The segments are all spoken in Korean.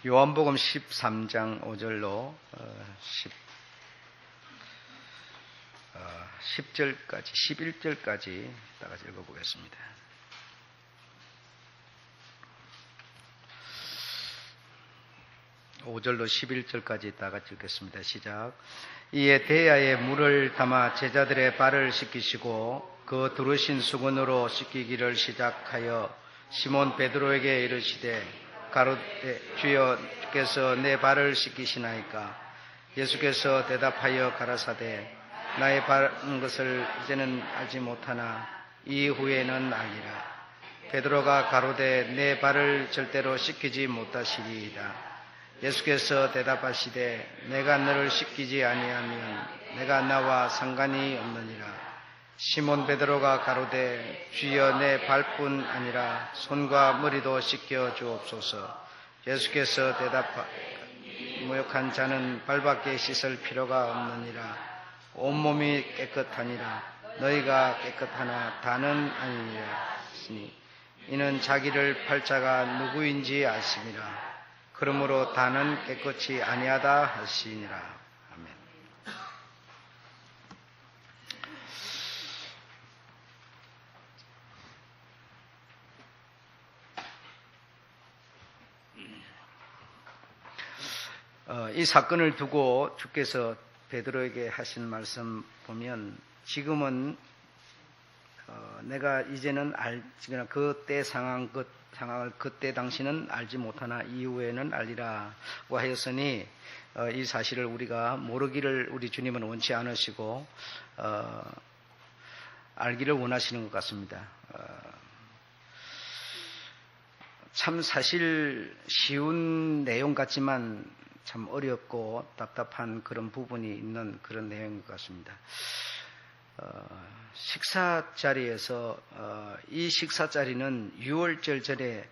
요한복음 13장 5절로 10절까지 11절까지 다 같이 읽어보겠습니다. (5절로) 11절까지 다 같이 읽겠습니다. 시작. 이에 대야에 물을 담아 제자들의 발을 씻기시고 그 두르신 수건으로 씻기기를 시작하여 시몬 베드로에게 이르시되 가로되 주여 주께서 내 발을 씻기시나이까? 예수께서 대답하여 가라사대 나의 바른 것을 이제는 알지 못하나 이후에는 알리라. 베드로가 가로되 내 발을 절대로 씻기지 못하시리이다. 예수께서 대답하시되 내가 너를 씻기지 아니하면 내가 나와 상관이 없느니라. 시몬 베드로가 가로되 주여 내 발뿐 아니라 손과 머리도 씻겨 주옵소서. 예수께서 모욕한 자는 발밖에 씻을 필요가 없느니라. 온몸이 깨끗하니라. 너희가 깨끗하나 다는 아니니라. 이는 자기를 팔 자가 누구인지 아심이라. 그러므로 다는 깨끗이 아니하다 하시니라. 이 사건을 두고 주께서 베드로에게 하신 말씀 보면 지금은 내가 이제는 그때 상황을 그때 당시는 알지 못하나 이후에는 알리라고 하였으니 이 사실을 우리가 모르기를 우리 주님은 원치 않으시고 알기를 원하시는 것 같습니다. 참 사실 쉬운 내용 같지만 참 어렵고 답답한 그런 부분이 있는 그런 내용인 것 같습니다. 식사 자리에서 이 식사 자리는 유월절 전에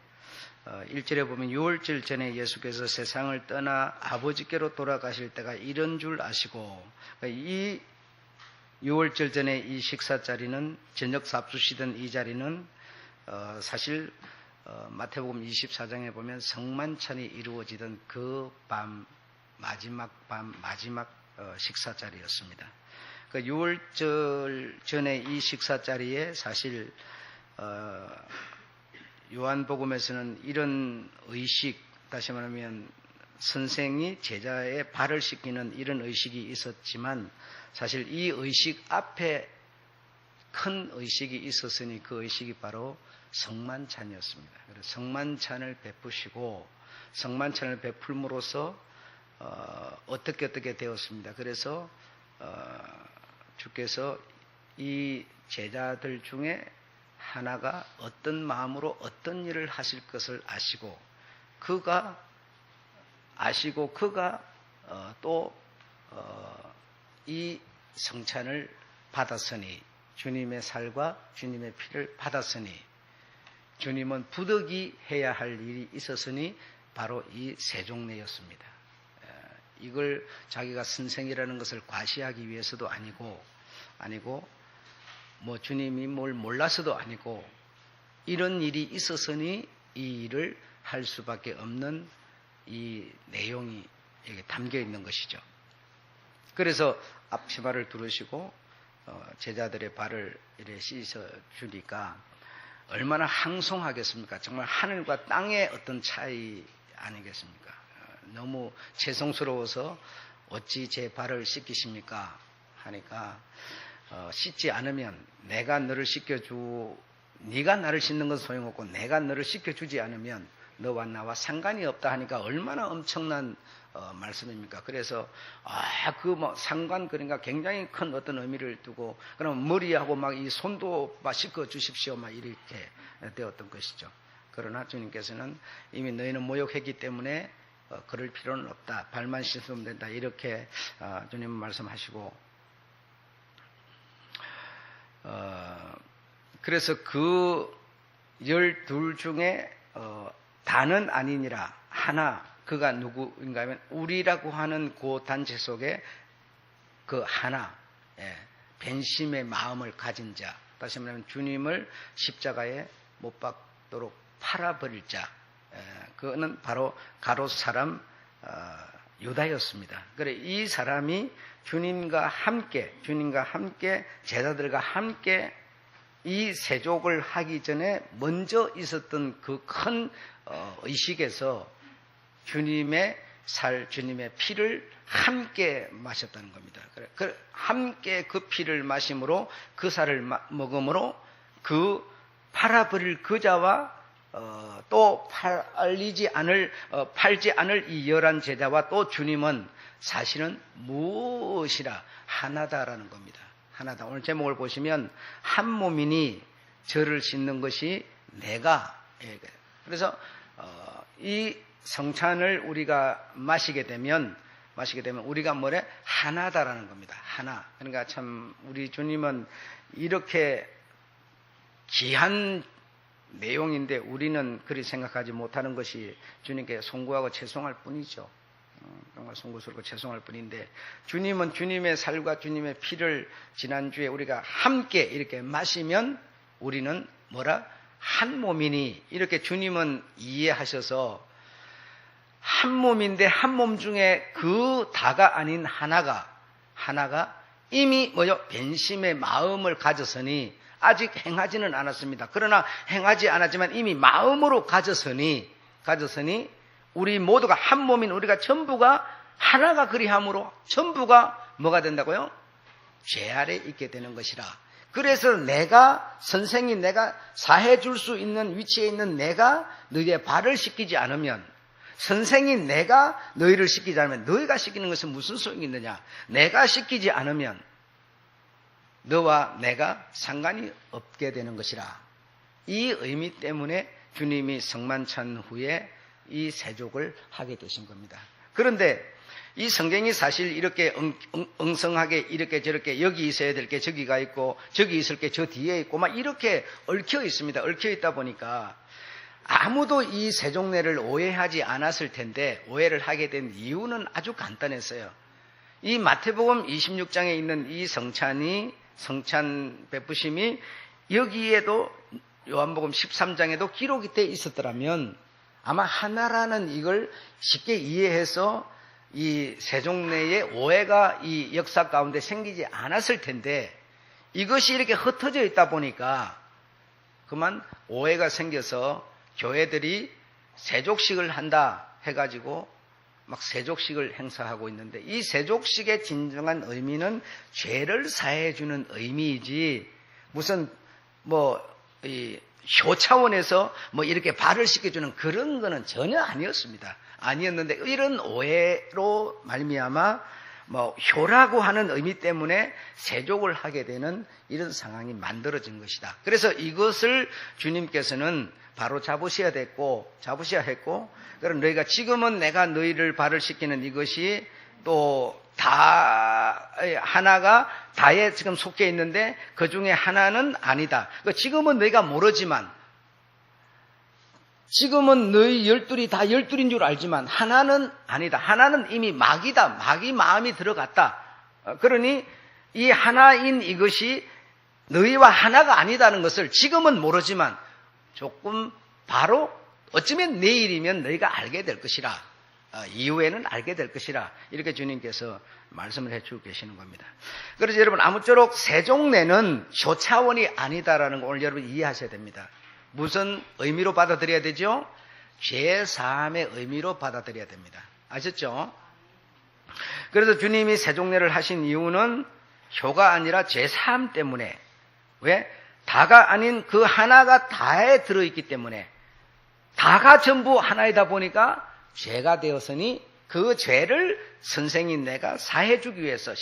1절에 보면 유월절 전에 예수께서 세상을 떠나 아버지께로 돌아가실 때가 이런 줄 아시고 이 유월절 전에 이 식사 자리는 저녁 잡수시던 이 자리는 사실 마태복음 24장에 보면 성만찬이 이루어지던 그 마지막 식사 자리였습니다. 그 유월절 전에 이 식사 자리에 사실 요한복음에서는 이런 의식, 다시 말하면 선생이 제자의 발을 씻기는 이런 의식이 있었지만 사실 이 의식 앞에 큰 의식이 있었으니 그 의식이 바로 성만찬이었습니다. 그래서 성만찬을 베푸시고 성만찬을 베풀므로써 어떻게 되었습니다. 그래서 주께서 이 제자들 중에 하나가 어떤 마음으로 어떤 일을 하실 것을 아시고 그가 또 이 성찬을 받았으니 주님의 살과 주님의 피를 받았으니 주님은 부득이 해야 할 일이 있었으니 바로 이 세종례였습니다. 이걸 자기가 선생이라는 것을 과시하기 위해서도 아니고 뭐 주님이 뭘 몰라서도 아니고 이런 일이 있었으니 이 일을 할 수밖에 없는 이 내용이 여기 담겨 있는 것이죠. 그래서 앞치마를 두르시고 제자들의 발을 이렇게 씻어 주니까 얼마나 항송하겠습니까? 정말 하늘과 땅의 어떤 차이 아니겠습니까? 너무 죄송스러워서 어찌 제 발을 씻기십니까? 하니까 씻지 않으면 내가 너를 네가 나를 씻는 건 소용없고 내가 너를 씻겨주지 않으면 너와 나와 상관이 없다 하니까 얼마나 엄청난 말씀입니까? 그래서 상관 그러니까 굉장히 큰 어떤 의미를 두고 그럼 머리하고 막 이 손도 막 씻겨 주십시오 막 이렇게 되었던 것이죠. 그러나 주님께서는 이미 너희는 모욕했기 때문에 그럴 필요는 없다. 발만 씻으면 된다. 이렇게 주님은 말씀하시고 그래서 그 12 중에 다는 아니니라 하나 그가 누구인가 하면 우리라고 하는 그 단체 속에 그 하나 벤심의 마음을 가진 자, 다시 말하면 주님을 십자가에 못 박도록 팔아버릴 자, 그는 바로 가롯 사람 유다였습니다. 그래 이 사람이 주님과 함께 제자들과 함께 이 세족을 하기 전에 먼저 있었던 그 큰 의식에서 주님의 주님의 피를 함께 마셨다는 겁니다. 그래 함께 그 피를 마심으로 그 살을 먹음으로 그 팔아버릴 그자와 또 팔지 않을 이 열한 제자와 또 주님은 사실은 무엇이라 하나다라는 겁니다. 하나다. 오늘 제목을 보시면 한 몸이니 저를 씻는 것이 내가. 그래서 이 성찬을 우리가 마시게 되면 우리가 뭐래? 하나다라는 겁니다. 하나. 그러니까 참 우리 주님은 이렇게 귀한 내용인데 우리는 그리 생각하지 못하는 것이 주님께 송구하고 죄송할 뿐이죠. 정말 송구스럽고 죄송할 뿐인데 주님은 주님의 살과 주님의 피를 지난주에 우리가 함께 이렇게 마시면 우리는 뭐라? 한 몸이니 이렇게 주님은 이해하셔서 한 몸인데 한 몸 중에 그 다가 아닌 하나가 이미 뭐죠? 변심의 마음을 가졌으니 아직 행하지는 않았습니다. 그러나 행하지 않았지만 이미 마음으로 가졌으니 우리 모두가 한 몸인 우리가 전부가 하나가 그리함으로 전부가 뭐가 된다고요? 죄 아래 있게 되는 것이라. 그래서 선생이 내가 사해 줄 수 있는 위치에 있는 내가 너희의 발을 씻기지 않으면 선생이 내가 너희를 씻기지 않으면 너희가 씻기는 것은 무슨 소용이 있느냐? 내가 씻기지 않으면 너와 내가 상관이 없게 되는 것이라. 이 의미 때문에 주님이 성만찬 후에 이 세족을 하게 되신 겁니다. 그런데 이 성경이 사실 이렇게 엉성하게 이렇게 저렇게 여기 있어야 될 게 저기가 있고 저기 있을 게 저 뒤에 있고 막 이렇게 얽혀 있습니다. 얽혀 있다 보니까 아무도 이 세종례를 오해하지 않았을 텐데 오해를 하게 된 이유는 아주 간단했어요. 이 마태복음 26장에 있는 이 성찬 베푸심이 여기에도 요한복음 13장에도 기록이 돼 있었더라면 아마 하나라는 이걸 쉽게 이해해서 이 세종례의 오해가 이 역사 가운데 생기지 않았을 텐데 이것이 이렇게 흩어져 있다 보니까 그만 오해가 생겨서 교회들이 세족식을 한다 해가지고 막 세족식을 행사하고 있는데 이 세족식의 진정한 의미는 죄를 사해주는 의미이지 무슨 효 차원에서 이렇게 발을 씻겨주는 그런 거는 전혀 아니었는데 이런 오해로 말미암아 효라고 하는 의미 때문에 세족을 하게 되는 이런 상황이 만들어진 것이다. 그래서 이것을 주님께서는 바로 잡으셔야 했고 그럼 너희가 지금은 내가 너희를 발을 씻기는 이것이 또 다 하나가 다에 지금 속해 있는데 그 중에 하나는 아니다. 지금은 너희가 모르지만 지금은 너희 열둘이 다 열둘인 줄 알지만 하나는 아니다. 하나는 이미 마귀다. 마귀 마음이 들어갔다. 그러니 이 하나인 이것이 너희와 하나가 아니다는 것을 지금은 모르지만 조금 바로 어쩌면 내일이면 너희가 알게 될 것이라. 이후에는 알게 될 것이라. 이렇게 주님께서 말씀을 해주고 계시는 겁니다. 그래서 여러분 아무쪼록 세종례는 효 차원이 아니다라는 거 오늘 여러분 이해하셔야 됩니다. 무슨 의미로 받아들여야 되죠? 죄사함의 의미로 받아들여야 됩니다. 아셨죠? 그래서 주님이 세종례를 하신 이유는 효가 아니라 죄사함 때문에 왜? 다가 아닌 그 하나가 다에 들어있기 때문에 다가 전부 하나이다 보니까 죄가 되었으니 그 죄를 선생인 내가 사해주기 위해서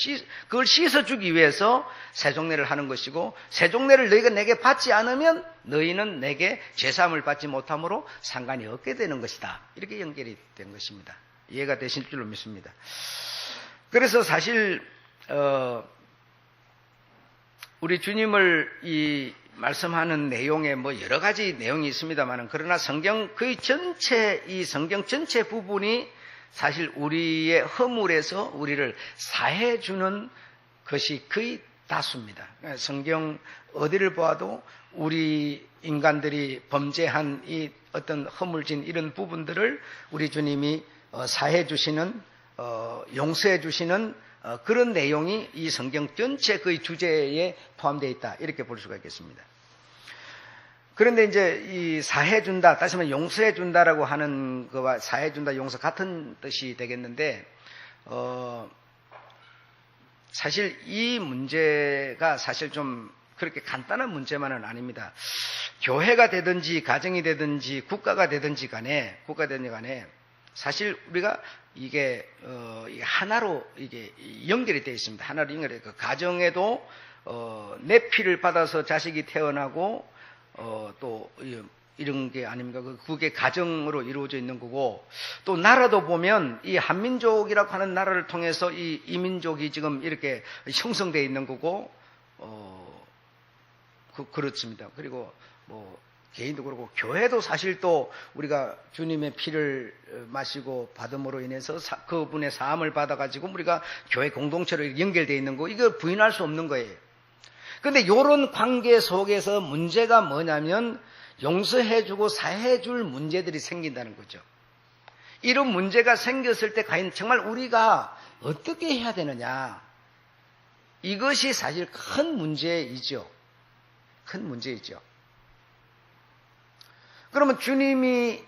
그걸 씻어주기 위해서 세종례를 하는 것이고 세종례를 너희가 내게 받지 않으면 너희는 내게 죄사함을 받지 못함으로 상관이 없게 되는 것이다. 이렇게 연결이 된 것입니다. 이해가 되실 줄로 믿습니다. 그래서 사실 우리 주님을 이 말씀하는 내용에 여러 가지 내용이 있습니다만 그러나 성경 전체 부분이 사실 우리의 허물에서 우리를 사해주는 것이 거의 다수입니다. 성경 어디를 보아도 우리 인간들이 범죄한 이 어떤 허물진 이런 부분들을 우리 주님이 사해 주시는, 용서해 주시는 그런 내용이 이 성경 전체 그 주제에 포함되어 있다, 이렇게 볼 수가 있겠습니다. 그런데 이제 이 사해 준다, 다시 말해 용서해 준다라고 하는 거와 사해 준다, 용서 같은 뜻이 되겠는데, 사실 이 문제가 사실 좀 그렇게 간단한 문제만은 아닙니다. 교회가 되든지 가정이 되든지 국가가 되든지 간에 사실 우리가 이게 하나로 이게 연결이 되어 있습니다. 하나로 연결이 그 가정에도 내 피를 받아서 자식이 태어나고 또 이런 게 아닙니까? 그게 가정으로 이루어져 있는 거고, 또 나라도 보면 이 한민족이라고 하는 나라를 통해서 이 이민족이 지금 이렇게 형성되어 있는 거고, 그렇습니다. 그리고 뭐 개인도 그렇고 교회도 사실 또 우리가 주님의 피를 마시고 받음으로 인해서 그분의 사함을 받아가지고 우리가 교회 공동체로 연결되어 있는 거, 이거 부인할 수 없는 거예요. 그런데 이런 관계 속에서 문제가 뭐냐면 용서해주고 사해줄 문제들이 생긴다는 거죠. 이런 문제가 생겼을 때 과연 정말 우리가 어떻게 해야 되느냐, 이것이 사실 큰 문제이죠. 큰 문제이죠. 그러면 주님이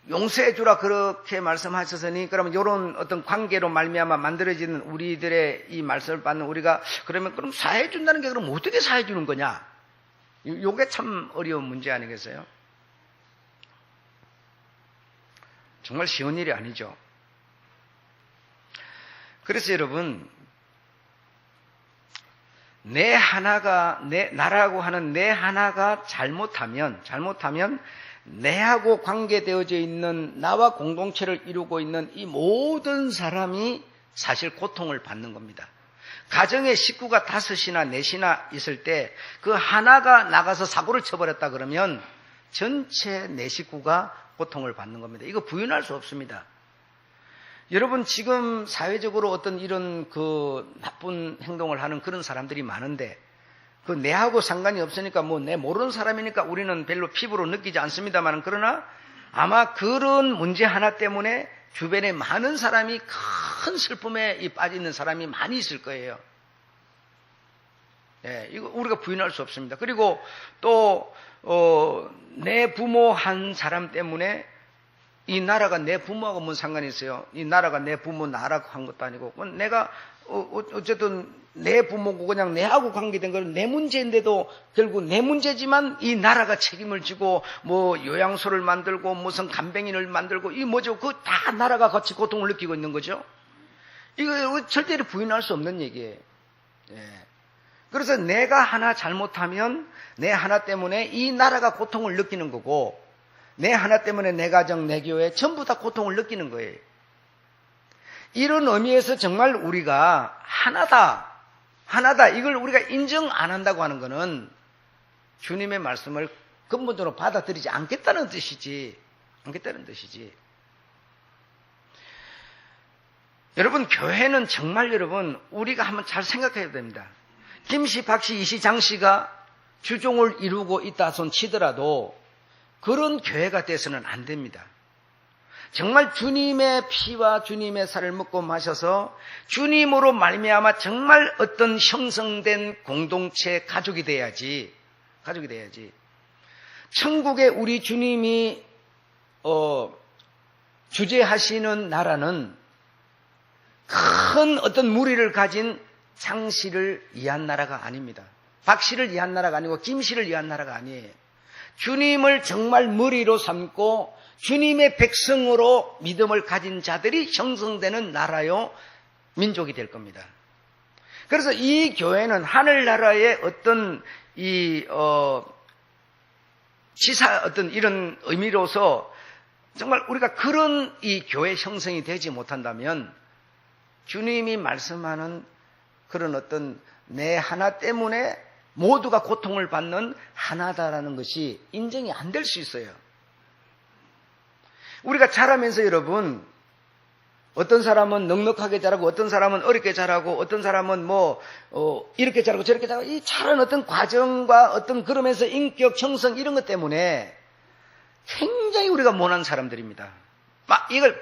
용서해주라 그렇게 말씀하셨으니, 그러면 이런 어떤 관계로 말미암아 만들어지는 우리들의 이 말씀을 받는 우리가 그럼 사해준다는 게 그럼 어떻게 사해주는 거냐? 요게 참 어려운 문제 아니겠어요? 정말 쉬운 일이 아니죠. 그래서 여러분, 나라고 하는 내 하나가 잘못하면 내하고 관계되어져 있는, 나와 공동체를 이루고 있는 이 모든 사람이 사실 고통을 받는 겁니다. 가정에 식구가 5이나 4이나 있을 때 그 하나가 나가서 사고를 쳐버렸다 그러면 전체 내 식구가 고통을 받는 겁니다. 이거 부인할 수 없습니다. 여러분, 지금 사회적으로 어떤 이런 그 나쁜 행동을 하는 그런 사람들이 많은데, 그 내하고 상관이 없으니까 뭐 내 모르는 사람이니까 우리는 별로 피부로 느끼지 않습니다만, 그러나 아마 그런 문제 하나 때문에 주변에 많은 사람이 큰 슬픔에 빠져 있는 사람이 많이 있을 거예요. 예, 이거 우리가 부인할 수 없습니다. 그리고 또 내 부모 한 사람 때문에 이 나라가 내 부모하고 뭔 상관이 있어요? 이 나라가 내 부모 나라고 한 것도 아니고, 내가 어쨌든 내 부모고 그냥 내하고 관계된 건 내 문제인데도 결국 내 문제지만 이 나라가 책임을 지고 뭐 요양소를 만들고 무슨 간병인을 만들고 이 뭐죠? 그 다 나라가 같이 고통을 느끼고 있는 거죠. 이거 절대로 부인할 수 없는 얘기예요. 예. 그래서 내가 하나 잘못하면 내 하나 때문에 이 나라가 고통을 느끼는 거고, 내 하나 때문에 내 가정, 내 교회 전부 다 고통을 느끼는 거예요. 이런 의미에서 정말 우리가 하나다, 이걸 우리가 인정 안 한다고 하는 것은 주님의 말씀을 근본적으로 받아들이지 않겠다는 뜻이지. 여러분, 교회는 정말 여러분, 우리가 한번 잘 생각해야 됩니다. 김씨, 박씨, 이씨, 장씨가 주종을 이루고 있다 손 치더라도 그런 교회가 돼서는 안 됩니다. 정말 주님의 피와 주님의 살을 먹고 마셔서 주님으로 말미암아 정말 어떤 형성된 공동체 가족이 돼야지. 천국에 우리 주님이 주재하시는 나라는 큰 어떤 무리를 가진 장씨를 위한 나라가 아닙니다. 박씨를 위한 나라가 아니고 김씨를 위한 나라가 아니에요. 주님을 정말 머리로 삼고 주님의 백성으로 믿음을 가진 자들이 형성되는 나라요, 민족이 될 겁니다. 그래서 이 교회는 하늘나라의 어떤 어떤 이런 의미로서 정말 우리가 그런 이 교회 형성이 되지 못한다면 주님이 말씀하는 그런 어떤 내 하나 때문에 모두가 고통을 받는 하나다라는 것이 인정이 안 될 수 있어요. 우리가 자라면서 여러분, 어떤 사람은 넉넉하게 자라고, 어떤 사람은 어렵게 자라고, 어떤 사람은 이렇게 자라고 저렇게 자라고, 이 자란 어떤 과정과 어떤 그러면서 인격 형성 이런 것 때문에 굉장히 우리가 모난 사람들입니다. 막 이걸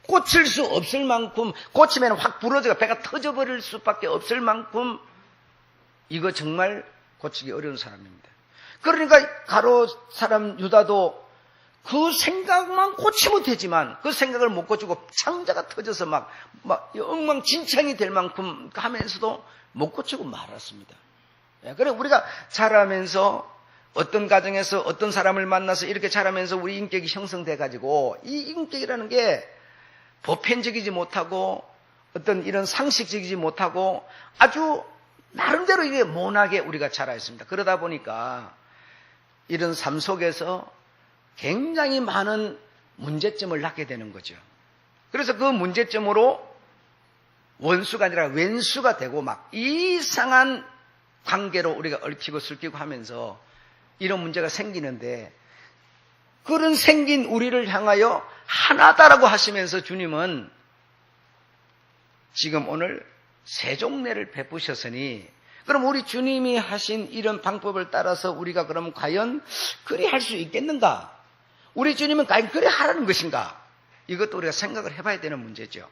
고칠 수 없을 만큼, 고치면 확 부러져가 배가 터져버릴 수밖에 없을 만큼 이거 정말 고치기 어려운 사람입니다. 그러니까 가롯 사람 유다도 그 생각만 고치면 되지만 그 생각을 못 고치고 창자가 터져서 막 엉망진창이 될 만큼 하면서도 못 고치고 말았습니다. 그래 우리가 자라면서 어떤 가정에서 어떤 사람을 만나서 이렇게 자라면서 우리 인격이 형성돼 가지고 이 인격이라는 게 보편적이지 못하고 어떤 이런 상식적이지 못하고 아주 나름대로 이게 모나게 우리가 자라 있습니다. 그러다 보니까 이런 삶 속에서 굉장히 많은 문제점을 낳게 되는 거죠. 그래서 그 문제점으로 원수가 아니라 왼수가 되고 막 이상한 관계로 우리가 얽히고 슬키고 하면서 이런 문제가 생기는데, 그런 생긴 우리를 향하여 하나다라고 하시면서 주님은 지금 오늘 세종례를 베푸셨으니, 그럼 우리 주님이 하신 이런 방법을 따라서 우리가 그럼 과연 그리 할 수 있겠는가? 우리 주님은 과연 그리 하라는 것인가? 이것도 우리가 생각을 해봐야 되는 문제죠.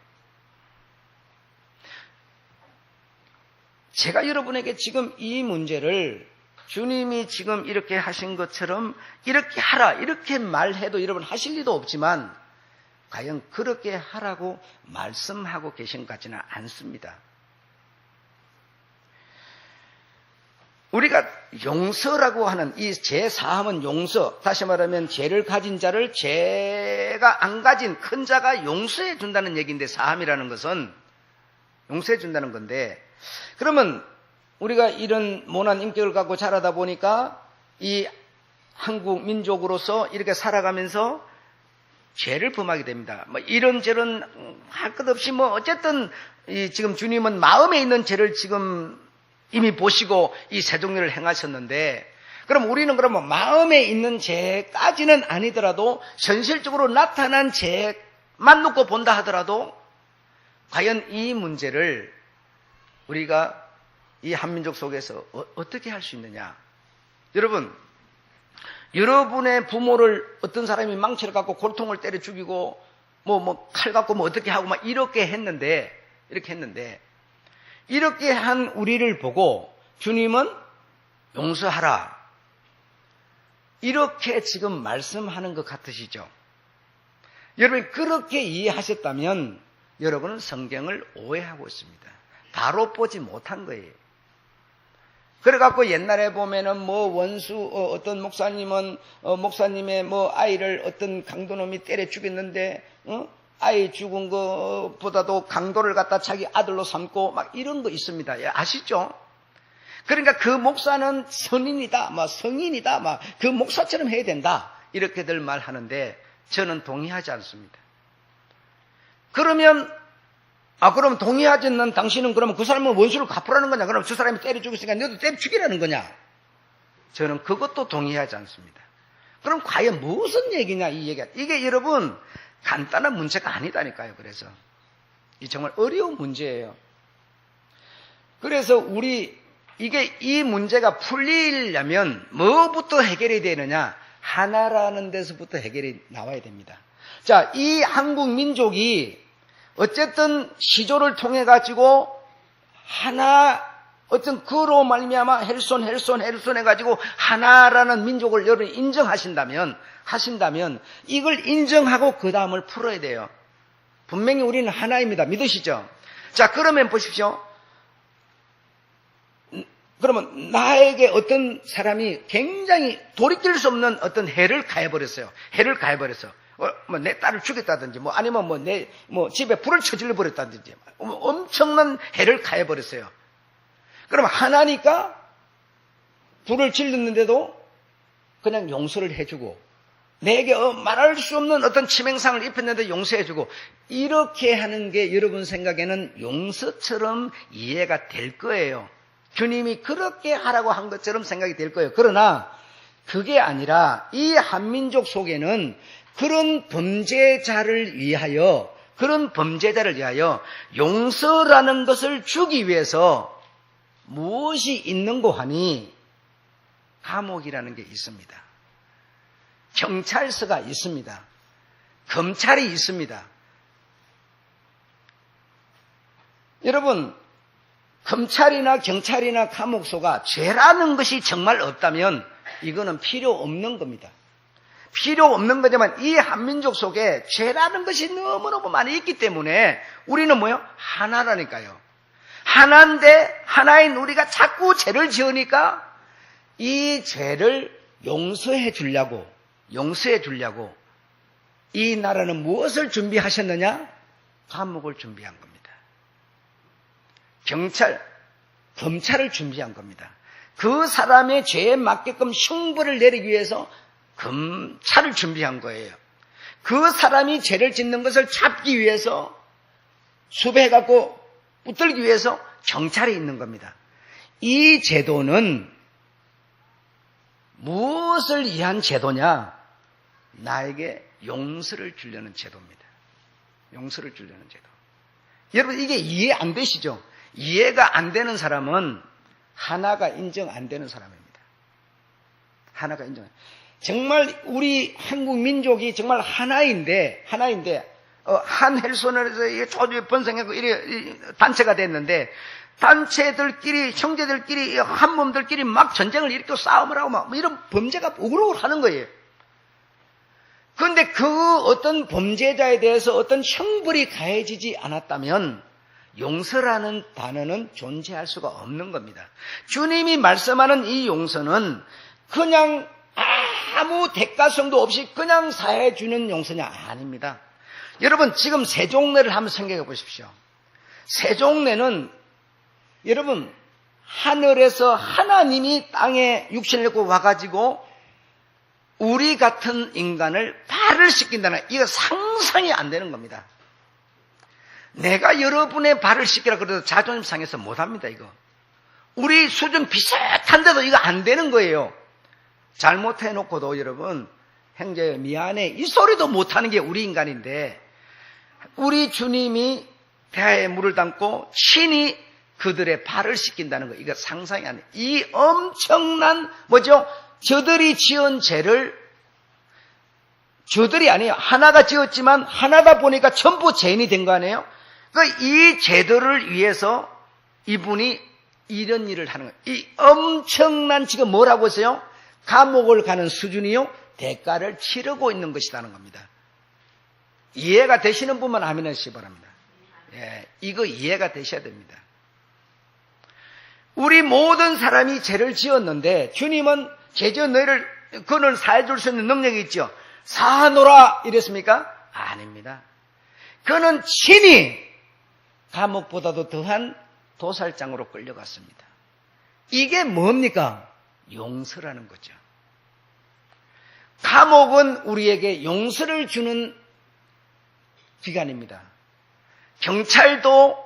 제가 여러분에게 지금 이 문제를 주님이 지금 이렇게 하신 것처럼 이렇게 하라 이렇게 말해도 여러분 하실 리도 없지만 과연 그렇게 하라고 말씀하고 계신 것 같지는 않습니다. 우리가 용서라고 하는 이 제4함은 용서, 다시 말하면 죄를 가진 자를 죄가 안 가진 큰 자가 용서해 준다는 얘기인데, 사함이라는 것은 용서해 준다는 건데, 그러면 우리가 이런 모난 인격을 갖고 자라다 보니까 이 한국 민족으로서 이렇게 살아가면서 죄를 범하게 됩니다. 이런저런 할 것 없이 어쨌든 지금 주님은 마음에 있는 죄를 지금 이미 보시고 이 세종례를 행하셨는데, 그럼 우리는 그러면 마음에 있는 죄까지는 아니더라도 현실적으로 나타난 죄만 놓고 본다 하더라도 과연 이 문제를 우리가 이 한민족 속에서 어떻게 할 수 있느냐? 여러분, 여러분의 부모를 어떤 사람이 망치를 갖고 골통을 때려 죽이고 칼 갖고 어떻게 하고 이렇게 했는데 이렇게 한 우리를 보고 주님은 용서하라 이렇게 지금 말씀하는 것 같으시죠? 여러분 그렇게 이해하셨다면 여러분은 성경을 오해하고 있습니다. 바로 보지 못한 거예요. 그래갖고 옛날에 보면은 원수 어떤 목사님은 목사님의 아이를 어떤 강도놈이 때려 죽였는데 아이 죽은 것보다도 강도를 갖다 자기 아들로 삼고 이런 거 있습니다. 아시죠? 그러니까 그 목사는 선인이다, 성인이다, 그 목사처럼 해야 된다 이렇게들 말하는데 저는 동의하지 않습니다. 그러면 그럼 동의하지 않는 당신은 그러면 그 사람은 원수를 갚으라는 거냐? 그럼 저 사람이 때려 죽였으니까 너도 때려 죽이라는 거냐? 저는 그것도 동의하지 않습니다. 그럼 과연 무슨 얘기냐 이 얘기가. 이게 여러분 간단한 문제가 아니다니까요. 그래서 이 정말 어려운 문제예요. 그래서 이 문제가 풀리려면 뭐부터 해결이 되느냐? 하나라는 데서부터 해결이 나와야 됩니다. 자, 이 한국 민족이 어쨌든 시조를 통해 가지고 하나 어떤 그로 말미암아 헬손 해가지고 하나라는 민족을 여러분이 인정하신다면 이걸 인정하고 그 다음을 풀어야 돼요. 분명히 우리는 하나입니다. 믿으시죠? 자, 그러면 보십시오. 그러면 나에게 어떤 사람이 굉장히 돌이킬 수 없는 어떤 해를 가해버렸어요. 내 딸을 죽였다든지, 아니면 내 집에 불을 쳐질러 버렸다든지, 엄청난 해를 가해버렸어요. 그럼 하나니까 불을 질렀는데도 그냥 용서를 해주고, 내게 말할 수 없는 어떤 치명상을 입혔는데 용서해주고, 이렇게 하는 게 여러분 생각에는 용서처럼 이해가 될 거예요. 주님이 그렇게 하라고 한 것처럼 생각이 될 거예요. 그러나 그게 아니라 이 한민족 속에는 그런 범죄자를 위하여 그런 범죄자를 위하여 용서라는 것을 주기 위해서 무엇이 있는고 하니 감옥이라는 게 있습니다. 경찰서가 있습니다. 검찰이 있습니다. 여러분, 검찰이나 경찰이나 감옥소가 죄라는 것이 정말 없다면 이거는 필요 없는 겁니다. 필요 없는 거지만 이 한민족 속에 죄라는 것이 너무너무 많이 있기 때문에 우리는 뭐요? 하나라니까요. 하나인데 하나인 우리가 자꾸 죄를 지으니까 이 죄를 용서해 주려고 이 나라는 무엇을 준비하셨느냐? 감옥을 준비한 겁니다. 검찰을 준비한 겁니다. 그 사람의 죄에 맞게끔 형벌을 내리기 위해서 검찰을 준비한 거예요. 그 사람이 죄를 짓는 것을 잡기 위해서 수배해갖고 붙들기 위해서 경찰이 있는 겁니다. 이 제도는 무엇을 위한 제도냐? 나에게 용서를 주려는 제도입니다. 용서를 주려는 제도. 여러분, 이게 이해 안 되시죠? 이해가 안 되는 사람은 하나가 인정 안 되는 사람입니다. 하나가 인정. 정말 우리 한국 민족이 정말 하나인데 한헬손에서 조주 번성하고 이래 단체가 됐는데 단체들끼리 형제들끼리 한 몸들끼리 막 전쟁을 일으켜 싸움을 하고 막 이런 범죄가 우글우글 하는 거예요. 그런데 그 어떤 범죄자에 대해서 어떤 형벌이 가해지지 않았다면 용서라는 단어는 존재할 수가 없는 겁니다. 주님이 말씀하는 이 용서는 그냥 아무 대가성도 없이 그냥 사해 주는 용서냐? 아닙니다. 여러분, 지금 세종례를 한번 생각해 보십시오. 세종례는 여러분, 하늘에서 하나님이 땅에 육신을 입고 와가지고 우리 같은 인간을 발을 씻긴다는, 이거 상상이 안 되는 겁니다. 내가 여러분의 발을 씻기라 그래도 자존심 상해서 못합니다. 이거 우리 수준 비슷한데도 이거 안 되는 거예요. 잘못해놓고도 여러분, 형제 미안해 이 소리도 못하는 게 우리 인간인데 우리 주님이 배에 물을 담고 친히 그들의 발을 씻긴다는 거, 이거 상상이 안 돼. 이 엄청난 뭐죠? 저들이 지은 죄를, 저들이 아니에요. 하나가 지었지만 하나다 보니까 전부 죄인이 된 거 아니에요? 이 죄들을 위해서 이분이 이런 일을 하는 거예요. 이 엄청난, 지금 뭐라고 했어요? 감옥을 가는 수준이요? 대가를 치르고 있는 것이라는 겁니다. 이해가 되시는 분만 아멘 하시기 바랍니다. 예, 이거 이해가 되셔야 됩니다. 우리 모든 사람이 죄를 지었는데 주님은 죄 지은 너희를 그는 사해 줄 수 있는 능력이 있죠. 사하노라 이랬습니까? 아닙니다. 그는 친히 감옥보다도 더한 도살장으로 끌려갔습니다. 이게 뭡니까? 용서라는 거죠. 감옥은 우리에게 용서를 주는 기관입니다. 경찰도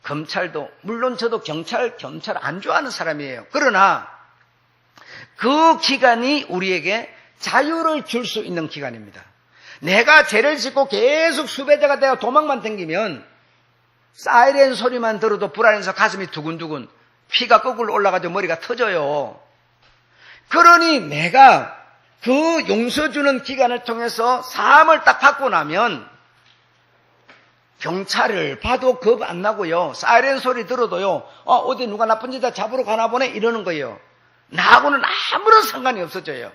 검찰도, 물론 저도 경찰 안 좋아하는 사람이에요. 그러나 그 기관이 우리에게 자유를 줄 수 있는 기관입니다. 내가 죄를 짓고 계속 수배자가 되어 도망만 댕기면 사이렌 소리만 들어도 불안해서 가슴이 두근두근, 피가 거꾸로 올라가지고 머리가 터져요. 그러니 내가 그 용서주는 기관을 통해서 사함을 딱 받고 나면 경찰을 봐도 겁 안 나고요. 사이렌 소리 들어도요. 어디 누가 나쁜 짓다 잡으러 가나 보네 이러는 거예요. 나하고는 아무런 상관이 없어져요.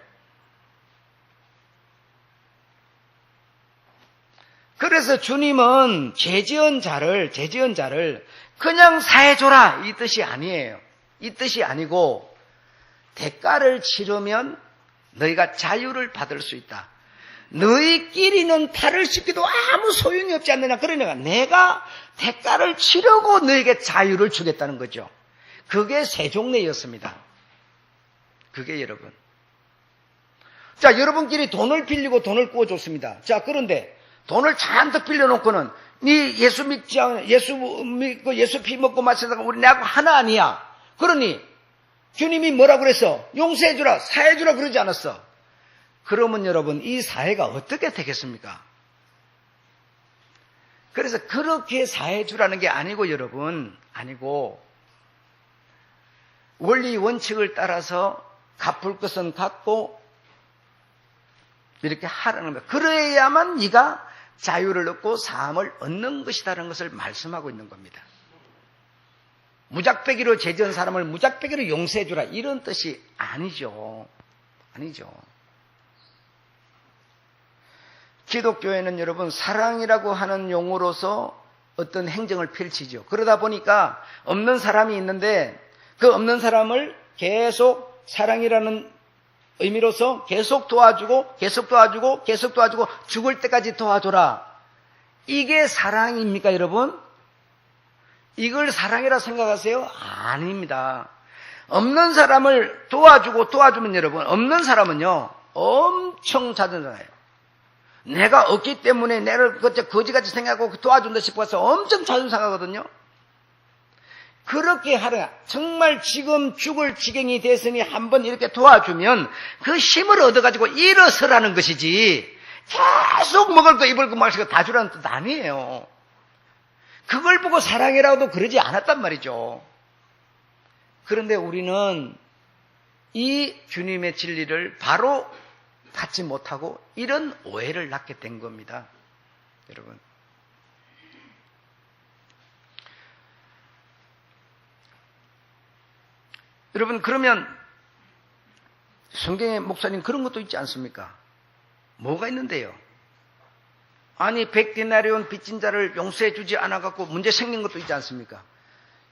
그래서 주님은 죄 지은 자를 그냥 사해줘라 이 뜻이 아니에요. 이 뜻이 아니고 대가를 치르면 너희가 자유를 받을 수 있다. 너희끼리는 탈을 씻기도 아무 소용이 없지 않느냐. 그러니까 내가 대가를 치르고 너에게 자유를 주겠다는 거죠. 그게 세종례였습니다. 그게 여러분. 자, 여러분끼리 돈을 빌리고 돈을 구워줬습니다. 자, 그런데 돈을 잔뜩 빌려놓고는 네 예수 믿지 않아, 예수 믿고 예수 피 먹고 마시다가 우리 내하고 하나 아니야. 그러니 주님이 뭐라 그랬어? 용서해주라, 사해주라 그러지 않았어. 그러면 여러분 이 사회가 어떻게 되겠습니까? 그래서 그렇게 사해주라는 게 아니고 여러분, 아니고 원리 원칙을 따라서 갚을 것은 갚고 이렇게 하라는 거예요. 그래야만 네가 자유를 얻고 사함을 얻는 것이다라는 것을 말씀하고 있는 겁니다. 무작배기로 죄 지은 사람을 무작배기로 용서해 주라 이런 뜻이 아니죠. 아니죠. 기독교에는 여러분 사랑이라고 하는 용어로서 어떤 행정을 펼치죠. 그러다 보니까 없는 사람이 있는데 그 없는 사람을 계속 사랑이라는 의미로서 계속 도와주고 계속 도와주고 계속 도와주고 죽을 때까지 도와줘라. 이게 사랑입니까 여러분? 이걸 사랑이라 생각하세요? 아닙니다. 없는 사람을 도와주고 도와주면 여러분, 없는 사람은요 엄청 자존심해요. 내가 없기 때문에 내를 거지같이 생각하고 도와준다 싶어서 엄청 자존심 상하거든요. 그렇게 하라. 정말 지금 죽을 지경이 됐으니 한번 이렇게 도와주면 그 힘을 얻어가지고 일어서라는 것이지 계속 먹을 거 입을 거 마실 거 다 주라는 뜻 아니에요. 그걸 보고 사랑이라고도 그러지 않았단 말이죠. 그런데 우리는 이 주님의 진리를 바로 받지 못하고 이런 오해를 낳게 된 겁니다. 여러분. 여러분 그러면 성경에 목사님 그런 것도 있지 않습니까? 뭐가 있는데요? 아니 100데나리온 빚진 자를 용서해 주지 않아갖고 문제 생긴 것도 있지 않습니까?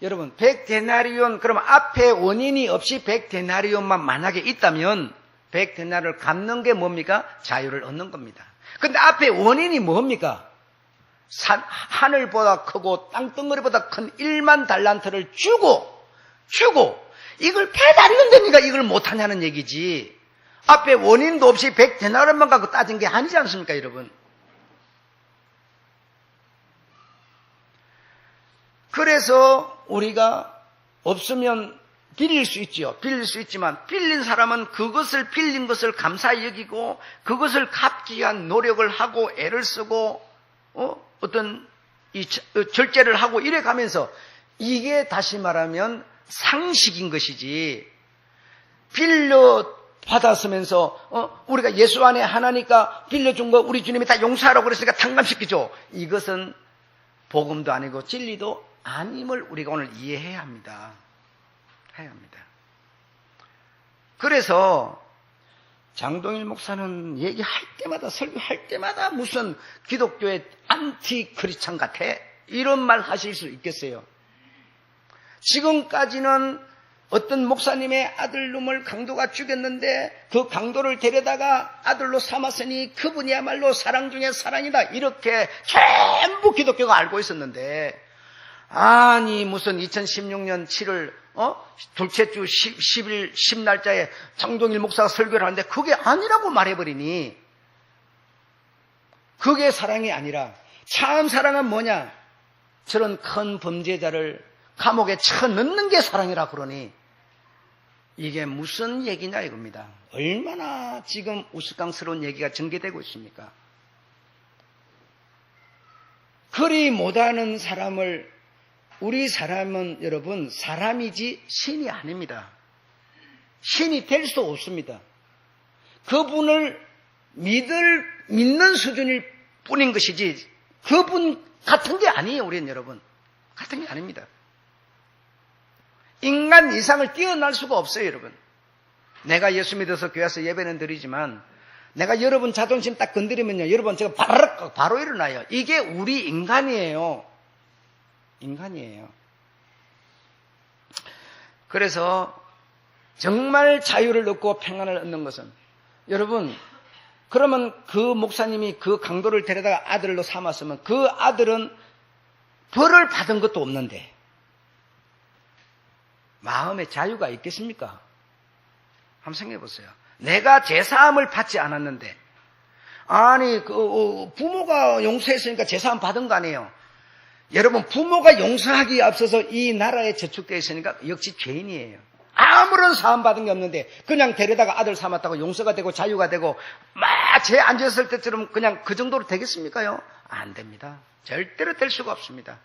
여러분 100데나리온 그러면 앞에 원인이 없이 100데나리온만 만약에 있다면 100데나리온을 갚는 게 뭡니까? 자유를 얻는 겁니다. 그런데 앞에 원인이 뭡니까? 하늘보다 크고 땅덩어리보다 큰 1만 달란트를 주고 이걸 배달이면 됩니까? 이걸 못하냐는 얘기지. 앞에 원인도 없이 100데나리온만 갖고 따진 게 아니지 않습니까 여러분? 그래서 우리가 없으면 빌릴 수 있죠. 빌릴 수 있지만 빌린 사람은 그것을 빌린 것을 감사히 여기고 그것을 갚기 위한 노력을 하고 애를 쓰고 어떤 이 절제를 하고 이래 가면서 이게 다시 말하면 상식인 것이지 빌려 받았으면서 우리가 예수 안에 하나니까 빌려준 거 우리 주님이 다 용서하라고 그랬으니까 탕감시키죠. 이것은 복음도 아니고 진리도 아님을 우리가 오늘 이해해야 합니다. 해야 합니다. 그래서 장동일 목사는 얘기할 때마다 설교할 때마다 무슨 기독교의 안티 크리스찬 같아 이런 말 하실 수 있겠어요. 지금까지는 어떤 목사님의 아들놈을 강도가 죽였는데 그 강도를 데려다가 아들로 삼았으니 그분이야말로 사랑 중에 사랑이다 이렇게 전부 기독교가 알고 있었는데 아니 무슨 2016년 7월 둘째 주 10일 10날짜에 장동일 목사가 설교를 하는데 그게 아니라고 말해버리니 그게 사랑이 아니라 참 사랑은 뭐냐? 저런 큰 범죄자를 감옥에 쳐넣는 게 사랑이라 그러니 이게 무슨 얘기냐 이겁니다. 얼마나 지금 우스꽝스러운 얘기가 전개되고 있습니까? 그리 못하는 사람을 우리 사람은 여러분 사람이지 신이 아닙니다. 신이 될 수 없습니다. 그분을 믿는 수준일 뿐인 것이지 그분 같은 게 아니에요. 우리는 여러분 같은 게 아닙니다. 인간 이상을 뛰어날 수가 없어요. 여러분 내가 예수 믿어서 교회 와서 예배는 드리지만 내가 여러분 자존심 딱 건드리면요 여러분 제가 바로 일어나요. 이게 우리 인간이에요. 인간이에요. 그래서 정말 자유를 얻고 평안을 얻는 것은 여러분 그러면 그 목사님이 그 강도를 데려다가 아들로 삼았으면 그 아들은 벌을 받은 것도 없는데 마음에 자유가 있겠습니까? 한번 생각해 보세요. 내가 제사함을 받지 않았는데 아니 그 부모가 용서했으니까 제사함 받은 거 아니에요. 여러분 부모가 용서하기에 앞서서 이 나라에 저축되어 있으니까 역시 죄인이에요. 아무런 사함 받은 게 없는데 그냥 데려다가 아들 삼았다고 용서가 되고 자유가 되고 막 죄 안 지었을 때처럼 그냥 그 정도로 되겠습니까요? 안 됩니다. 절대로 될 수가 없습니다.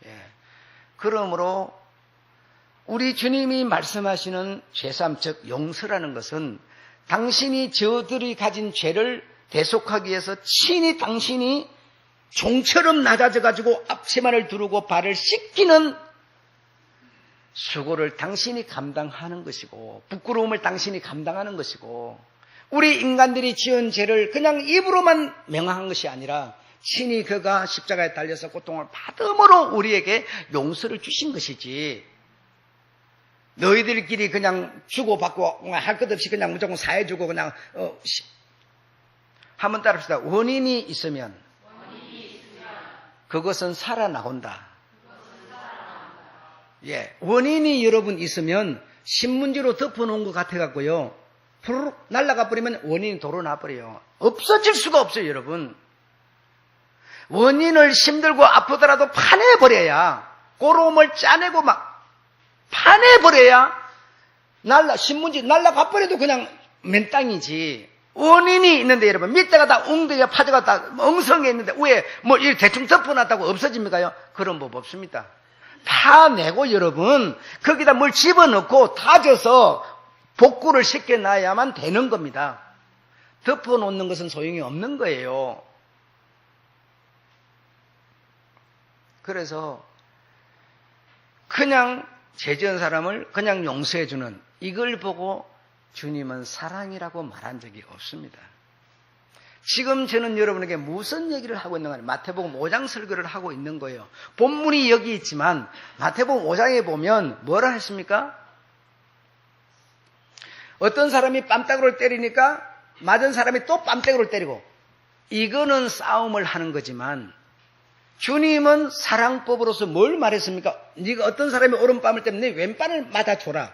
예. 그러므로 우리 주님이 말씀하시는 죄사함, 즉 용서라는 것은 당신이 저들이 가진 죄를 대속하기 위해서 친히 당신이 종처럼 낮아져 가지고 앞치마를 두르고 발을 씻기는 수고를 당신이 감당하는 것이고, 부끄러움을 당신이 감당하는 것이고, 우리 인간들이 지은 죄를 그냥 입으로만 명하는 것이 아니라 친히 그가 십자가에 달려서 고통을 받음으로 우리에게 용서를 주신 것이지, 너희들끼리 그냥 주고받고 할 것 없이 그냥 무조건 사해주고 그냥 한번 따라합시다. 원인이 있으면 그것은 살아나온다. 예, 원인이 여러분 있으면 신문지로 덮어놓은 것 같아갖고요, 푸르륵 날아가 버리면 원인이 도로 나버려요. 없어질 수가 없어요, 여러분. 원인을 힘들고 아프더라도 파내버려야, 꼬로움을 짜내고 막 파내버려야 신문지 날아가 버려도 그냥 맨땅이지. 원인이 있는데 여러분, 밑에가 다 웅덩이가 파져가 다 엉성해 있는데 위에 뭐 이 대충 덮어놨다고 없어집니까요? 그런 법 없습니다. 파내고 여러분 거기다 뭘 집어넣고 다져서 복구를 시켜놔야만 되는 겁니다. 덮어놓는 것은 소용이 없는 거예요. 그래서 그냥 죄 지은 사람을 그냥 용서해주는 이걸 보고 주님은 사랑이라고 말한 적이 없습니다. 지금 저는 여러분에게 무슨 얘기를 하고 있는 거예요? 마태복음 5장 설교를 하고 있는 거예요. 본문이 여기 있지만 마태복음 5장에 보면 뭐라 했습니까? 어떤 사람이 뺨따구를 때리니까 맞은 사람이 또 뺨따구를 때리고, 이거는 싸움을 하는 거지만 주님은 사랑법으로서 뭘 말했습니까? 네가 어떤 사람이 오른뺨을 때리면 네 왼뺨을 맞아줘라.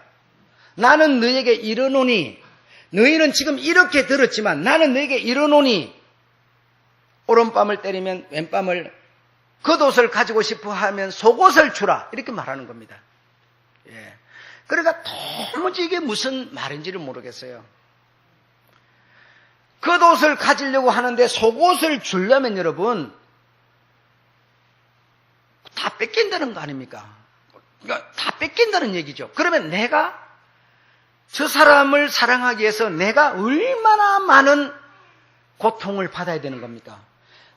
나는 너에게 이르노니, 너희는 지금 이렇게 들었지만 나는 너에게 이르노니, 오른뺨을 때리면 왼뺨을, 겉옷을 가지고 싶어 하면 속옷을 주라, 이렇게 말하는 겁니다. 예. 그러니까 도무지 이게 무슨 말인지를 모르겠어요. 겉옷을 가지려고 하는데 속옷을 주려면 여러분 다 뺏긴다는 거 아닙니까? 그러니까 다 뺏긴다는 얘기죠. 그러면 내가 저 사람을 사랑하기 위해서 내가 얼마나 많은 고통을 받아야 되는 겁니까?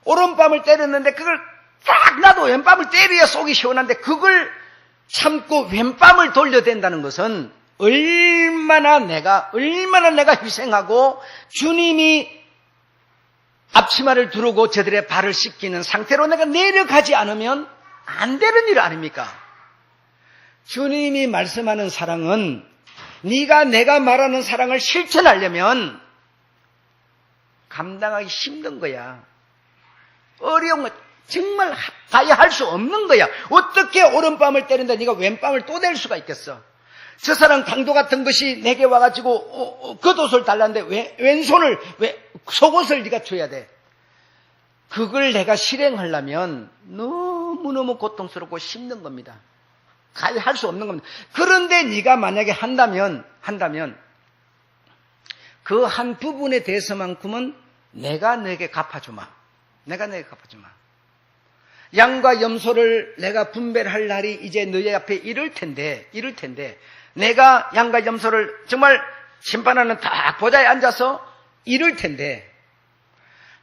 오른뺨을 때렸는데 그걸 딱 놔도 왼뺨을 때려야 속이 시원한데 그걸 참고 왼뺨을 돌려댄다는 것은 얼마나 내가 희생하고 주님이 앞치마를 두르고 저들의 발을 씻기는 상태로 내가 내려가지 않으면 안 되는 일 아닙니까? 주님이 말씀하는 사랑은 네가 내가 말하는 사랑을 실천하려면 감당하기 힘든 거야. 어려운 거, 정말 가야 할 수 없는 거야. 어떻게 오른뺨을 때린다 네가 왼뺨을 또 댈 수가 있겠어? 저 사람 강도 같은 것이 내게 와가지고 겉옷을 달라는데 왼손을 속옷을 네가 줘야 돼. 그걸 내가 실행하려면 너무너무 고통스럽고 힘든 겁니다. 가야 할 수 없는 겁니다. 그런데 네가 만약에 한다면 그 한 부분에 대해서만큼은 내가 너에게 갚아주마. 양과 염소를 내가 분별할 날이 이제 너희 앞에 이를 텐데 내가 양과 염소를 정말 심판하는 딱 보좌에 앉아서 이를 텐데,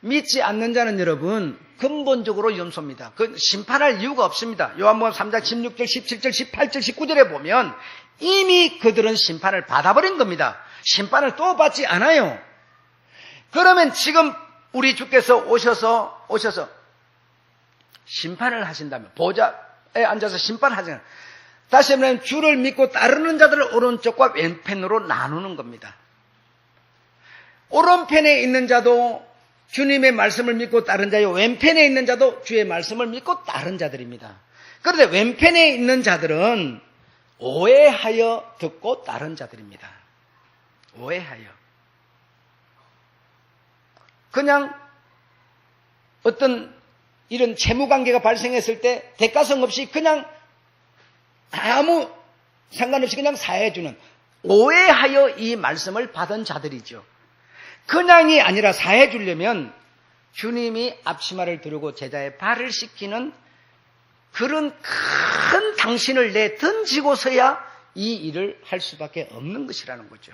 믿지 않는 자는 여러분 근본적으로 염소입니다. 그 심판할 이유가 없습니다. 요한복음 3장 16절, 17절, 18절, 19절에 보면 이미 그들은 심판을 받아버린 겁니다. 심판을 또 받지 않아요. 그러면 지금 우리 주께서 오셔서 심판을 하신다면, 보좌에 앉아서 심판하시는, 다시 말하면 주를 믿고 따르는 자들을 오른쪽과 왼편으로 나누는 겁니다. 오른편에 있는 자도 주님의 말씀을 믿고 따른 자요, 왼편에 있는 자도 주의 말씀을 믿고 따른 자들입니다. 그런데 왼편에 있는 자들은 오해하여 듣고 따른 자들입니다. 오해하여. 그냥 어떤 이런 채무관계가 발생했을 때 대가성 없이 그냥 아무 상관없이 그냥 사해주는, 오해하여 이 말씀을 받은 자들이죠. 그냥이 아니라 사해주려면 주님이 앞치마를 두르고 제자의 발을 씻기는 그런 큰 당신을 던지고서야 이 일을 할 수밖에 없는 것이라는 거죠.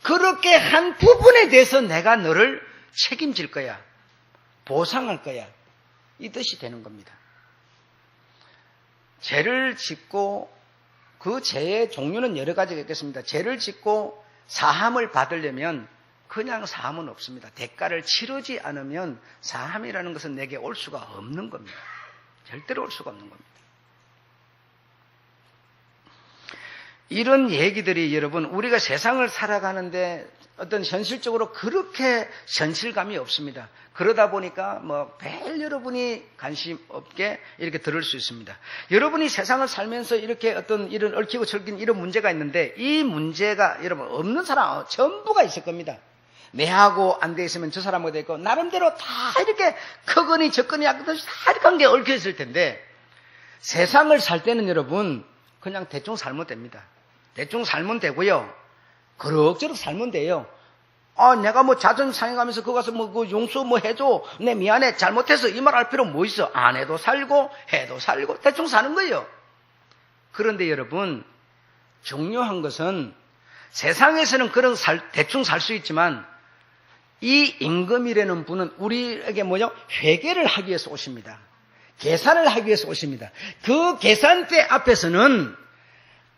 그렇게 한 부분에 대해서 내가 너를 책임질 거야. 보상할 거야. 이 뜻이 되는 겁니다. 죄를 짓고 그 죄의 종류는 여러 가지가 있겠습니다. 죄를 짓고 사함을 받으려면 그냥 사함은 없습니다. 대가를 치르지 않으면 사함이라는 것은 내게 올 수가 없는 겁니다. 절대로 올 수가 없는 겁니다. 이런 얘기들이 여러분 우리가 세상을 살아가는데 어떤 현실적으로 그렇게 현실감이 없습니다. 그러다 보니까 별 여러분이 관심 없게 이렇게 들을 수 있습니다. 여러분이 세상을 살면서 이렇게 어떤 이런 얽히고 설킨 이런 문제가 있는데 이 문제가 여러분 없는 사람 전부가 있을 겁니다. 내하고 안 돼 있으면 저 사람하고 돼 있고 나름대로 다 이렇게 크거니 적거니 하듯이 다 이렇게 한 게 얽혀 있을 텐데 세상을 살 때는 여러분 그냥 대충 살면 됩니다. 대충 살면 되고요. 그럭저럭 살면 돼요. 내가 자존 상해가면서 거기 가서 용서 해줘. 내 미안해. 잘못해서 이 말 할 필요 뭐 있어. 안 해도 살고 해도 살고 대충 사는 거예요. 그런데 여러분 중요한 것은 세상에서는 그런 대충 살 수 있지만 이 임금이라는 분은 우리에게 회개를 하기 위해서 오십니다. 계산을 하기 위해서 오십니다. 그 계산대 앞에서는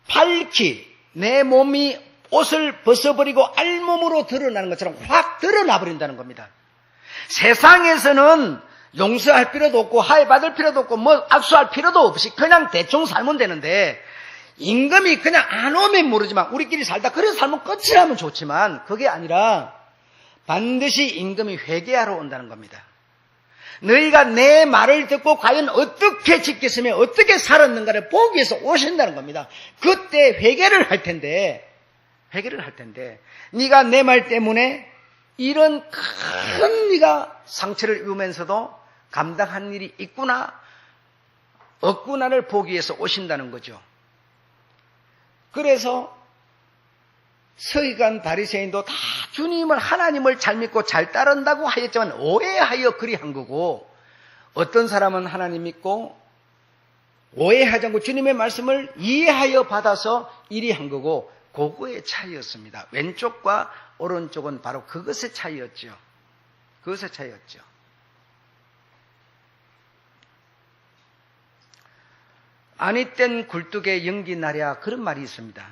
밝히 내 몸이 옷을 벗어버리고 알몸으로 드러나는 것처럼 확 드러나 버린다는 겁니다. 세상에서는 용서할 필요도 없고 하해 받을 필요도 없고 악수할 필요도 없이 그냥 대충 살면 되는데 임금이 그냥 안 오면 모르지만 우리끼리 살다 그래서 살면 끝이라면 좋지만 그게 아니라 반드시 임금이 회개하러 온다는 겁니다. 너희가 내 말을 듣고 과연 어떻게 지켰으며 어떻게 살았는가를 보기 위해서 오신다는 겁니다. 그때 회개를 할 텐데 네가 내 말 때문에 이런 큰 네가 상처를 입으면서도 감당한 일이 있구나 없구나를 보기 위해서 오신다는 거죠. 그래서 서기관 바리새인도 다 주님을 하나님을 잘 믿고 잘 따른다고 하였지만 오해하여 그리한 거고 어떤 사람은 하나님 믿고 오해하지 않고 주님의 말씀을 이해하여 받아서 이리 한 거고 그거의 차이였습니다. 왼쪽과 오른쪽은 바로 그것의 차이였죠. 그것의 차이였죠. 아니 땐 굴뚝에 연기 나랴 그런 말이 있습니다.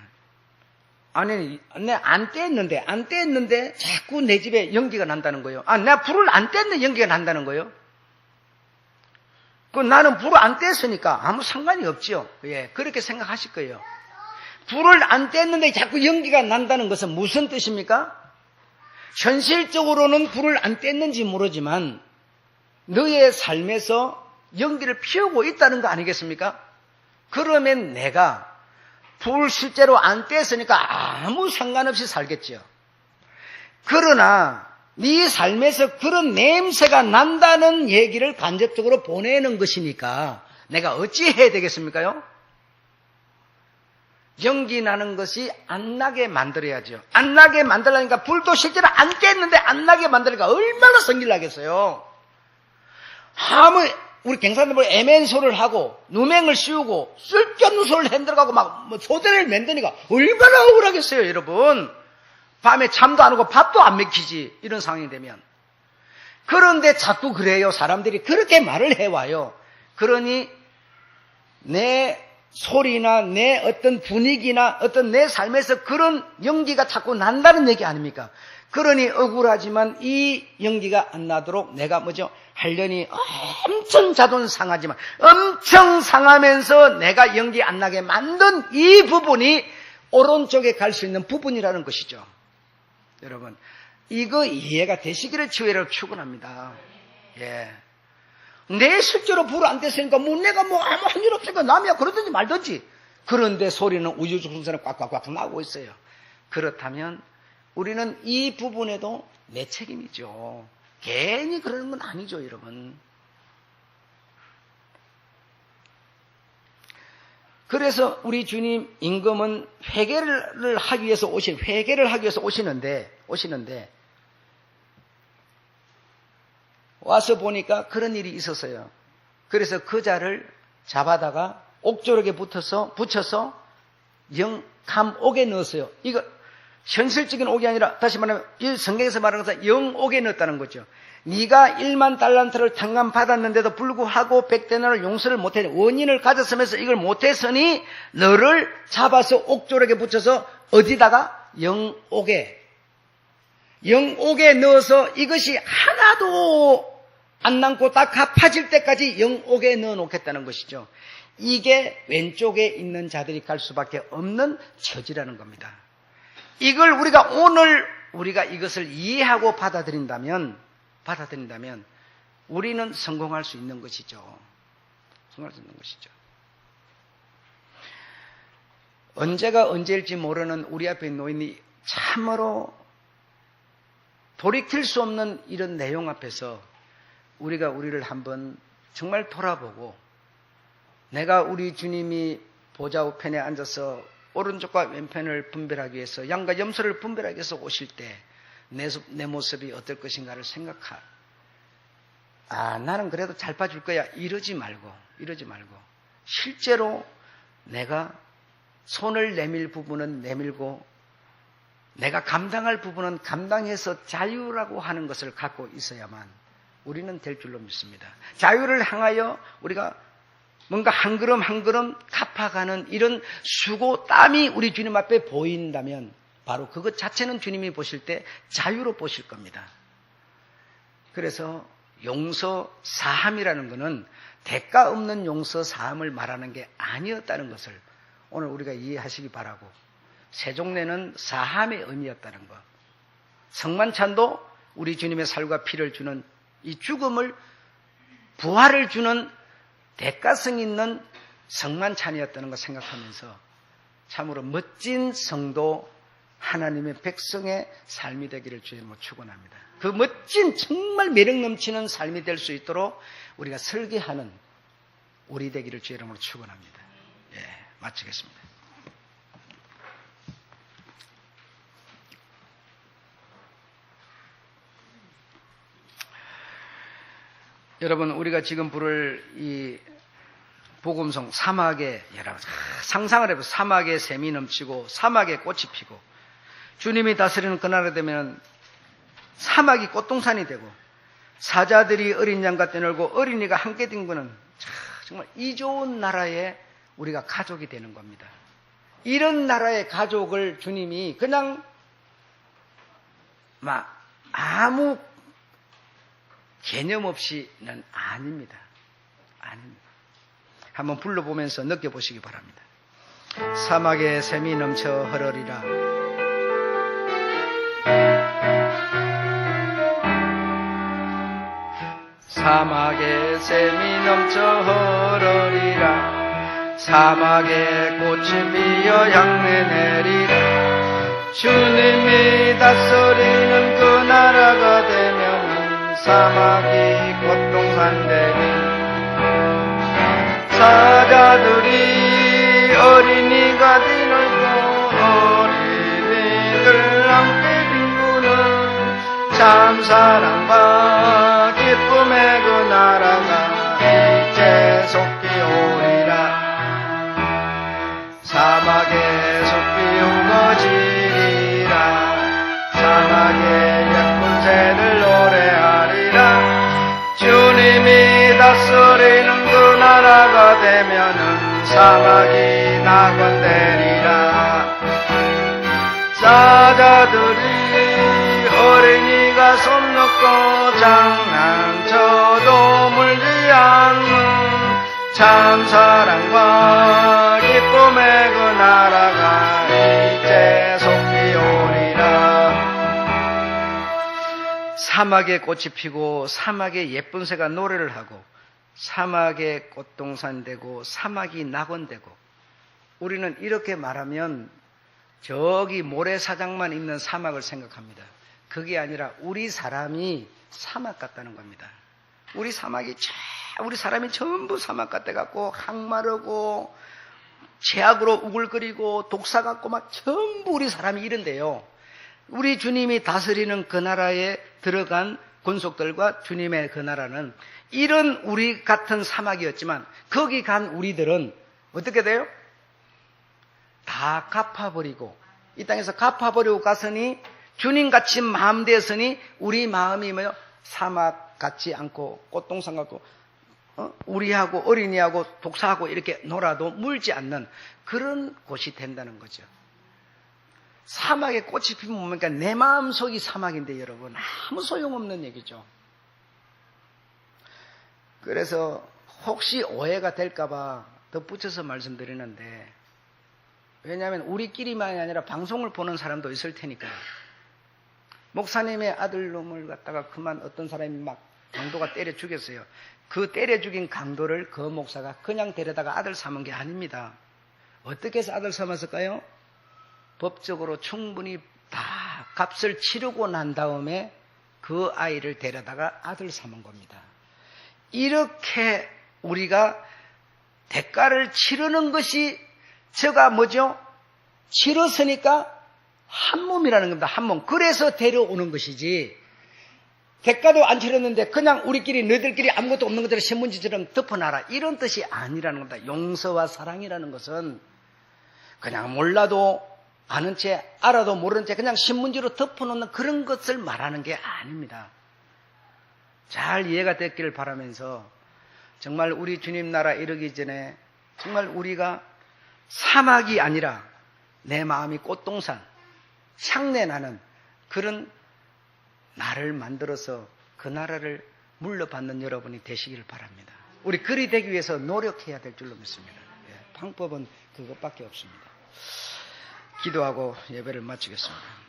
아니, 내가 안 뗐는데 자꾸 내 집에 연기가 난다는 거예요. 내가 불을 안 뗐는데 연기가 난다는 거예요. 나는 불을 안 뗐으니까 아무 상관이 없죠. 예, 그렇게 생각하실 거예요. 불을 안 뗐는데 자꾸 연기가 난다는 것은 무슨 뜻입니까? 현실적으로는 불을 안 뗐는지 모르지만 너의 삶에서 연기를 피우고 있다는 거 아니겠습니까? 그러면 내가 불 실제로 안 뗐으니까 아무 상관없이 살겠죠. 그러나 네 삶에서 그런 냄새가 난다는 얘기를 간접적으로 보내는 것이니까 내가 어찌 해야 되겠습니까요? 연기 나는 것이 안 나게 만들어야죠. 안 나게 만들려니까 불도 실제로 안 뗐는데 안 나게 만들니까 얼마나 성질 나겠어요. 우리 경상도 애매한 소리를 하고 누맹을 씌우고 쓸데없는 소리를 흔들어가고 소대를 만드니까 얼마나 억울하겠어요, 여러분. 밤에 잠도 안 오고 밥도 안 먹히지, 이런 상황이 되면. 그런데 자꾸 그래요. 사람들이 그렇게 말을 해와요. 그러니 내 소리나 내 어떤 분위기나 어떤 내 삶에서 그런 연기가 자꾸 난다는 얘기 아닙니까? 그러니 억울하지만 이 연기가 안 나도록 내가 하려니 엄청 자존 상하지만 엄청 상하면서 내가 연기 안 나게 만든 이 부분이 오른쪽에 갈 수 있는 부분이라는 것이죠. 여러분, 이거 이해가 되시기를 주의를 축원합니다. 예. 내 실제로 불을 안 뗐으니까 내가 아무 한 일 없으니까 남이야 그러든지 말든지. 그런데 소리는 우주중생은 꽉꽉꽉 나고 있어요. 그렇다면 우리는 이 부분에도 내 책임이죠. 괜히 그러는 건 아니죠, 여러분. 그래서 우리 주님 임금은 회개를 하기 위해서 오시는데 와서 보니까 그런 일이 있었어요. 그래서 그 자를 잡아다가 옥조락에 붙여서 영감옥에 넣었어요. 이거 현실적인 옥이 아니라 다시 말하면 이 성경에서 말하는 것은 영옥에 넣었다는 거죠. 네가 1만 달란트를 탕감받았는데도 불구하고 100데나리온을 용서를 못해 원인을 가졌으면서 이걸 못했으니 너를 잡아서 옥조락에 붙여서 어디다가? 영옥에 넣어서 이것이 하나도 안 남고 다 갚아질 때까지 영옥에 넣어 놓겠다는 것이죠. 이게 왼쪽에 있는 자들이 갈 수밖에 없는 처지라는 겁니다. 이걸 우리가 이것을 이해하고 받아들인다면 우리는 성공할 수 있는 것이죠. 성공할 수 있는 것이죠. 언제가 언제일지 모르는 우리 앞에 놓인 참으로 돌이킬 수 없는 이런 내용 앞에서 우리가 우리를 한번 정말 돌아보고 내가 우리 주님이 보좌 우편에 앉아서 오른쪽과 왼편을 분별하기 위해서 양과 염소를 분별하기 위해서 오실 때 내 모습이 어떨 것인가를 나는 그래도 잘 봐줄 거야 이러지 말고 실제로 내가 손을 내밀 부분은 내밀고 내가 감당할 부분은 감당해서 자유라고 하는 것을 갖고 있어야만 우리는 될 줄로 믿습니다. 자유를 향하여 우리가 뭔가 한 걸음 한 걸음 갚아가는 이런 수고 땀이 우리 주님 앞에 보인다면 바로 그것 자체는 주님이 보실 때 자유로 보실 겁니다. 그래서 용서 사함이라는 것은 대가 없는 용서 사함을 말하는 게 아니었다는 것을 오늘 우리가 이해하시기 바라고, 세종례는 사함의 의미였다는 것, 성만찬도 우리 주님의 살과 피를 주는 이 죽음을 부활을 주는 대가성 있는 성만찬이었다는 걸 생각하면서 참으로 멋진 성도 하나님의 백성의 삶이 되기를 주님으로 축원합니다. 그 멋진 정말 매력 넘치는 삶이 될 수 있도록 우리가 설계하는 우리 되기를 주의 이름으로 축원합니다. 마치겠습니다. 여러분, 우리가 지금 부를 이 복음송 사막에, 여러분 상상을 해보세요. 사막에 샘이 넘치고 사막에 꽃이 피고 주님이 다스리는 그 나라 되면 사막이 꽃동산이 되고 사자들이 어린 양과 떼놀고 어린이가 함께 뒹구는 정말 이 좋은 나라에 우리가 가족이 되는 겁니다. 이런 나라의 가족을 주님이 그냥 아무 개념 없이는 아닙니다. 한번 불러보면서 느껴보시기 바랍니다. 사막에 샘이 넘쳐 흐르리라. 사막에 샘이 넘쳐 흐르리라. 사막에 꽃이 피어 향내 내리라. 주님이 다스리는 그 나라가 되면 사막이 꽃동산 되리. 사자들이 어린이가 뒤놀고 어린이들 함께 뒹구는 참 사랑과 기쁨의 그 나라가 이제 속히 오리라. 사막에 숲이 우거지리라. 사막에 예쁜 새들 노래하리라. 주님이 다스리는 그 나라가 되면은 사막이 낙원되리라. 사자들이 어린이가 손 놓고 장난쳐도 물지 않는 참 사랑과 기쁨의 그 나라가 이제 속히 오리라. 사막에 꽃이 피고 사막에 예쁜 새가 노래를 하고 사막에 꽃동산 되고 사막이 낙원되고, 우리는 이렇게 말하면 저기 모래사장만 있는 사막을 생각합니다. 그게 아니라 우리 사람이 사막 같다는 겁니다. 우리 사람이 전부 사막 같아 갖고 항마르고 죄악으로 우글거리고 독사 같고 막 전부 우리 사람이 이런데요. 우리 주님이 다스리는 그 나라에 들어간 군속들과 주님의 그 나라는 이런 우리 같은 사막이었지만 거기 간 우리들은 어떻게 돼요? 다 갚아버리고 이 땅에서 갚아버리고 갔으니 주님같이 마음 되었으니 우리 마음이 뭐요? 사막 같지 않고 꽃동산 같고 우리하고 어린이하고 독사하고 이렇게 놀아도 물지 않는 그런 곳이 된다는 거죠. 사막에 꽃이 피면 뭡니까? 내 마음속이 사막인데 여러분 아무 소용없는 얘기죠. 그래서 혹시 오해가 될까봐 덧붙여서 말씀드리는데 왜냐하면 우리끼리만이 아니라 방송을 보는 사람도 있을 테니까요. 목사님의 아들놈을 갖다가 그만 어떤 사람이 막 강도가 때려 죽였어요. 그 때려 죽인 강도를 그 목사가 그냥 데려다가 아들 삼은 게 아닙니다. 어떻게 해서 아들 삼았을까요? 법적으로 충분히 다 값을 치르고 난 다음에 그 아이를 데려다가 아들 삼은 겁니다. 이렇게 우리가 대가를 치르는 것이 저가 뭐죠? 치렀으니까 한 몸이라는 겁니다. 한 몸. 그래서 데려오는 것이지 대가도 안 치렀는데 그냥 우리끼리 너희들끼리 아무것도 없는 것들을 신문지처럼 덮어놔라 이런 뜻이 아니라는 겁니다. 용서와 사랑이라는 것은 그냥 몰라도 아는 채 알아도 모르는 채 그냥 신문지로 덮어놓는 그런 것을 말하는 게 아닙니다. 잘 이해가 됐기를 바라면서 정말 우리 주님 나라 이르기 전에 정말 우리가 사막이 아니라 내 마음이 꽃동산 향내나는 그런 나를 만들어서 그 나라를 물려받는 여러분이 되시길 바랍니다. 우리 그리 되기 위해서 노력해야 될 줄로 믿습니다. 방법은 그것밖에 없습니다. 기도하고 예배를 마치겠습니다.